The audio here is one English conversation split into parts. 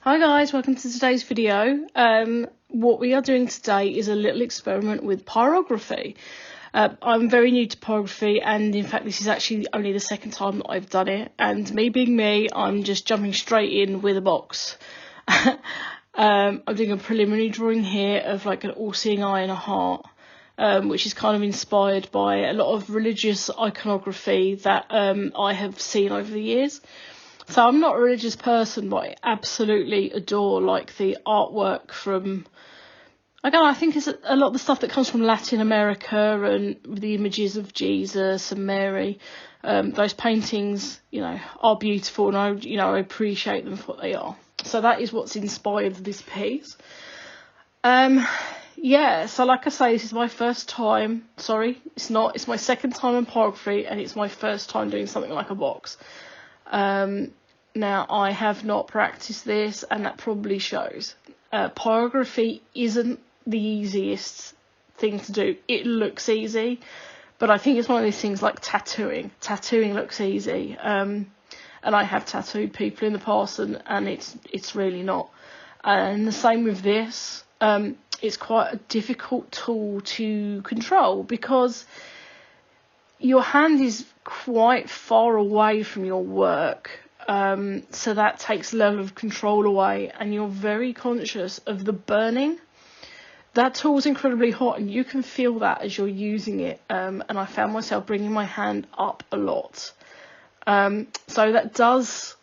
Hi guys, welcome to today's video. What we are doing today is a little experiment with pyrography. I'm very new to pyrography, and in fact this is actually only the second time that I've done it, and me being me, I'm just jumping straight in with a box. I'm doing a preliminary drawing here of like an all-seeing eye and a heart, which is kind of inspired by a lot of religious iconography that I have seen over the years. So I'm not a religious person, but I absolutely adore like the artwork from, again, I think it's a lot of the stuff that comes from Latin America and the images of Jesus and Mary. Those paintings, are beautiful, and I appreciate them for what they are. So that is what's inspired this piece. Yeah, so like I say, this is my first time. Sorry, it's not. It's my second time in pyrography, and it's my first time doing something like a box. Now I have not practiced this, and that probably shows. Pyrography isn't the easiest thing to do. It looks easy, but I think it's one of these things like tattooing. Tattooing looks easy, and I have tattooed people in the past, and it's really not. And the same with this. It's quite a difficult tool to control because your hand is quite far away from your work, so that takes a level of control away, and you're very conscious of the burning. That tool's incredibly hot, and you can feel that as you're using it, and I found myself bringing my hand up a lot. So that does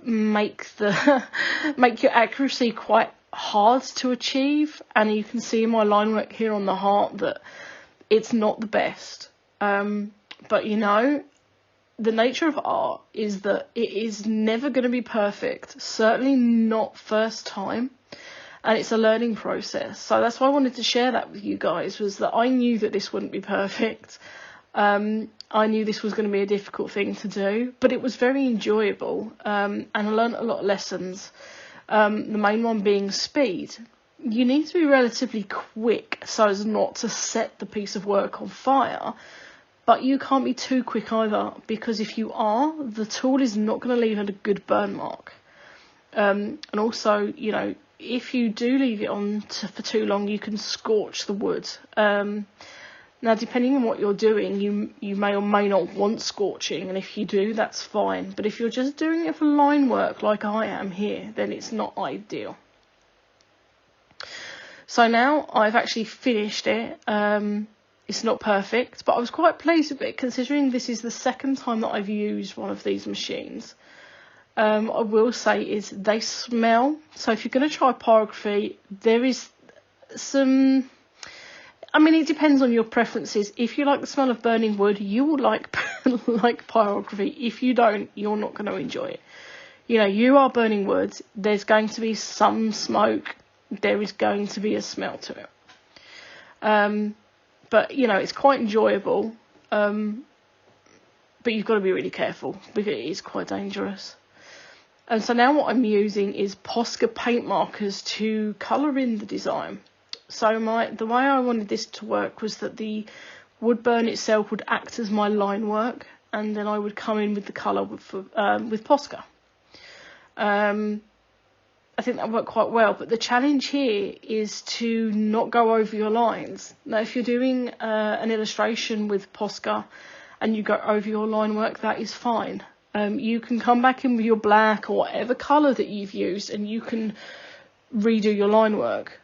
make your accuracy quite hard to achieve, and you can see in my line work here on the heart that it's not the best. But the nature of art is that it is never going to be perfect, certainly not first time, and it's a learning process. So that's why I wanted to share that with you guys, was that I knew that this wouldn't be perfect. I knew this was going to be a difficult thing to do, but it was very enjoyable, and I learned a lot of lessons, the main one being speed. You need to be relatively quick so as not to set the piece of work on fire. But you can't be too quick either, because if you are, the tool is not going to leave a good burn mark. And also, if you do leave it on for too long, you can scorch the wood. Now, depending on what you're doing, you may or may not want scorching, and if you do, that's fine. But if you're just doing it for line work like I am here, then it's not ideal. So now I've actually finished it. It's not perfect, but I was quite pleased with it, considering this is the second time that I've used one of these machines. I will say is they smell. So if you're going to try pyrography, there is some... it depends on your preferences. If you like the smell of burning wood, you will like pyrography. If you don't, you're not going to enjoy it. You are burning wood. There's going to be some smoke. There is going to be a smell to it. But, it's quite enjoyable, but you've got to be really careful because it is quite dangerous. And so now what I'm using is Posca paint markers to colour in the design. So the way I wanted this to work was that the Woodburn itself would act as my line work, and then I would come in with the colour with Posca. I think that worked quite well, but the challenge here is to not go over your lines. Now, if you're doing an illustration with Posca and you go over your line work, that is fine. You can come back in with your black or whatever colour that you've used, and you can redo your line work.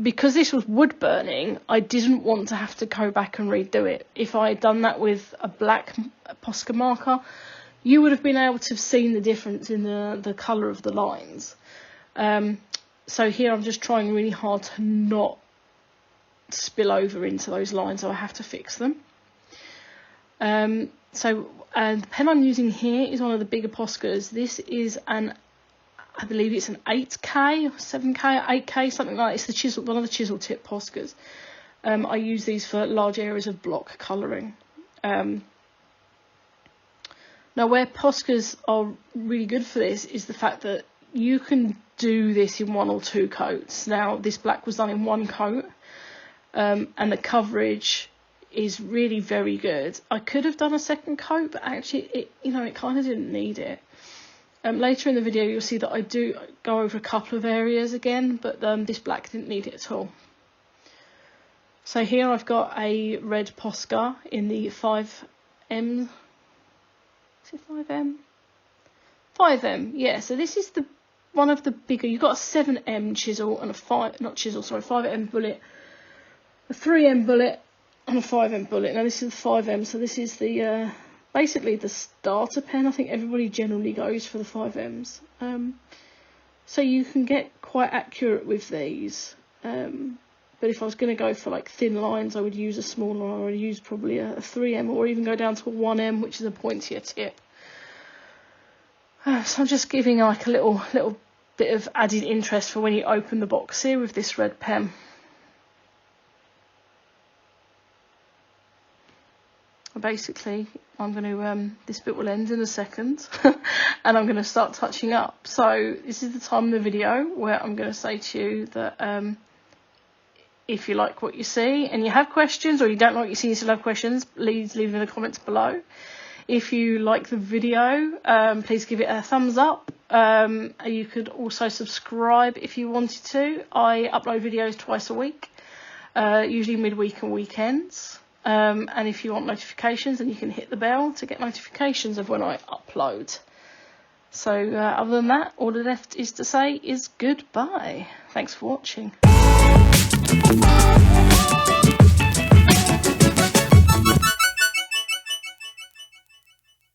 Because this was wood burning, I didn't want to have to go back and redo it. If I had done that with a black Posca marker, you would have been able to have seen the difference in the colour of the lines. So here I'm just trying really hard to not spill over into those lines, so I have to fix them. And the pen I'm using here is one of the bigger Poscas. This is I believe it's an 8K, 7K, 8K, something like that. It's one of the chisel tip Poscas. I use these for large areas of block colouring. Now, where Poscas are really good for this is the fact that you can do this in one or two coats. Now, this black was done in one coat, and the coverage is really very good. I could have done a second coat, but actually, it kind of didn't need it. Later in the video you'll see that I do go over a couple of areas again, but this black didn't need it at all. So here I've got a red Posca in the 5M. Is it 5M? 5M, yeah. So this is the one of the bigger. You've got a 7M chisel and a 5M bullet, a 3M bullet and a 5M bullet. Now this is the 5M, so this is the basically the starter pen. I think everybody generally goes for the 5Ms. So you can get quite accurate with these. But if I was going to go for like thin lines, I would use a smaller one. I would use probably a 3M, or even go down to a 1M, which is a pointier tip. So I'm just giving like a little bit of added interest for when you open the box here with this red pen. Basically, I'm going to, this bit will end in a second, and I'm going to start touching up. So this is the time in the video where I'm going to say to you that if you like what you see and you have questions, or you don't like what you see and you still have questions, please leave them in the comments below. If you like the video, please give it a thumbs up. You could also subscribe if you wanted to. I upload videos twice a week, usually midweek and weekends. And if you want notifications, then you can hit the bell to get notifications of when I upload. So other than that, all that's left is to say is goodbye. Thanks for watching.